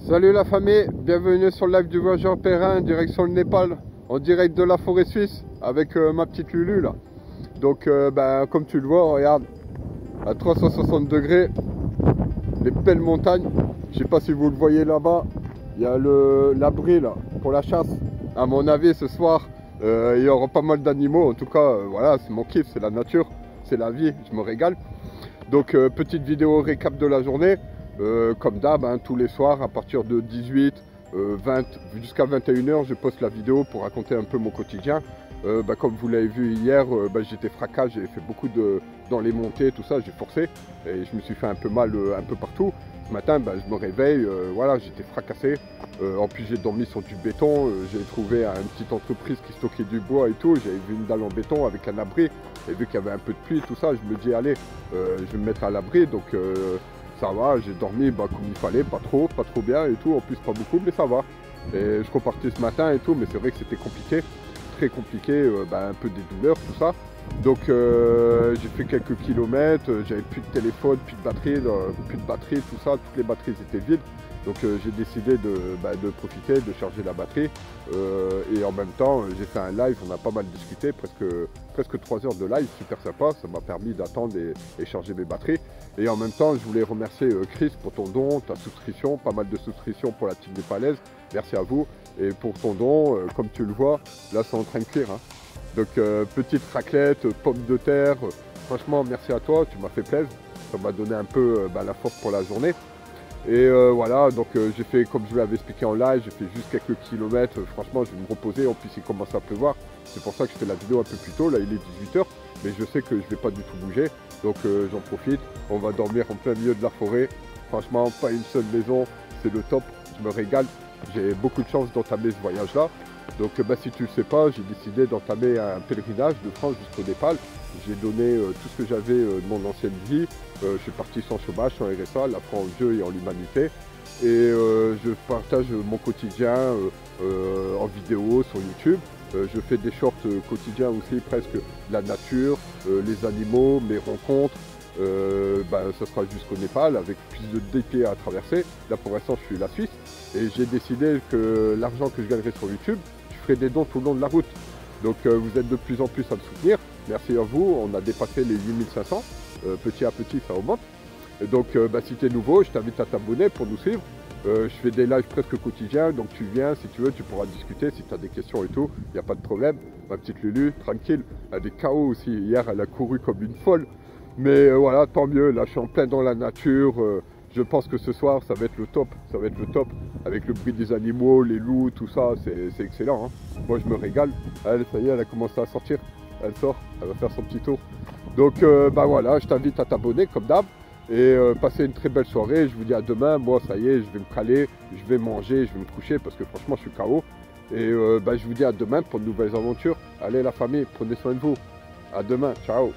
Salut la famille, bienvenue sur le live du voyageur Perrin, direction le Népal, en direct de la forêt suisse, avec ma petite Lulu là. Donc comme tu le vois, regarde, à 360 degrés, les belles montagnes. Je sais pas si vous le voyez là-bas, il y a l'abri là, pour la chasse. À mon avis, ce soir, il y aura pas mal d'animaux. En tout cas, voilà, c'est mon kiff, c'est la nature, c'est la vie, je me régale. Donc petite vidéo récap de la journée. Comme d'hab, hein, tous les soirs à partir de 18, 20 jusqu'à 21h, je poste la vidéo pour raconter un peu mon quotidien. Comme vous l'avez vu hier, j'étais fracas, j'ai fait beaucoup dans les montées, tout ça, j'ai forcé et je me suis fait un peu mal un peu partout. Ce matin, je me réveille, voilà, j'étais fracassé. En plus, j'ai dormi sur du béton. J'ai trouvé une petite entreprise qui stockait du bois et tout. J'avais vu une dalle en béton avec un abri. Et vu qu'il y avait un peu de pluie, tout ça, je me dis, allez, je vais me mettre à l'abri. Donc, ça va, j'ai dormi comme il fallait, pas trop bien et tout. En plus, pas beaucoup, mais ça va. Et je repartais ce matin et tout, mais c'est vrai que c'était compliqué. Très compliqué, un peu des douleurs, tout ça. Donc j'ai fait quelques kilomètres, j'avais plus de téléphone, plus de batterie, tout ça, toutes les batteries étaient vides. Donc j'ai décidé de profiter, de charger la batterie. Et en même temps, j'ai fait un live, on a pas mal discuté, presque 3 heures de live, super sympa. Ça m'a permis d'attendre et charger mes batteries. Et en même temps, je voulais remercier Chris pour ton don, ta souscription, pas mal de souscriptions pour la team népalaise. Merci à vous. Et pour ton don, comme tu le vois, là c'est en train de cuire. Hein. Donc petite raclette, pommes de terre, franchement merci à toi, tu m'as fait plaisir, ça m'a donné un peu la force pour la journée. Et voilà, donc j'ai fait comme je vous l'avais expliqué en live, j'ai fait juste quelques kilomètres, franchement je vais me reposer, en plus il commence à pleuvoir, c'est pour ça que je fais la vidéo un peu plus tôt, là il est 18h, mais je sais que je ne vais pas du tout bouger, donc j'en profite, on va dormir en plein milieu de la forêt, franchement pas une seule maison, c'est le top, je me régale, j'ai beaucoup de chance d'entamer ce voyage là. Donc si tu ne le sais pas, j'ai décidé d'entamer un pèlerinage de France jusqu'au Népal. J'ai donné tout ce que j'avais de mon ancienne vie. Je suis parti sans chômage, sans RSA, la foi en Dieu et en l'humanité. Et je partage mon quotidien en vidéo sur YouTube. Je fais des shorts quotidiens aussi, presque de la nature, les animaux, mes rencontres. Ça sera jusqu'au Népal avec plus de défis à traverser. Là pour l'instant je suis la Suisse et j'ai décidé que l'argent que je gagnerai sur YouTube, je ferai des dons tout le long de la route. Donc vous êtes de plus en plus à me soutenir. Merci à vous, on a dépassé les 8500. Petit à petit ça augmente. Et donc si tu es nouveau, je t'invite à t'abonner pour nous suivre. Je fais des lives presque quotidiens, donc tu viens, si tu veux, tu pourras discuter, si tu as des questions et tout, il n'y a pas de problème. Ma petite Lulu, tranquille, elle est KO aussi, hier elle a couru comme une folle. Mais voilà, tant mieux, là je suis en plein dans la nature, je pense que ce soir ça va être le top, ça va être le top, avec le bruit des animaux, les loups, tout ça, c'est excellent. Hein. Moi je me régale, elle, ça y est, elle a commencé à sortir, elle sort, elle va faire son petit tour. Donc voilà, je t'invite à t'abonner comme d'hab, et passer une très belle soirée, je vous dis à demain, moi ça y est, je vais me caler, je vais manger, je vais me coucher, parce que franchement je suis KO. Et je vous dis à demain pour de nouvelles aventures. Allez la famille, prenez soin de vous, à demain, ciao.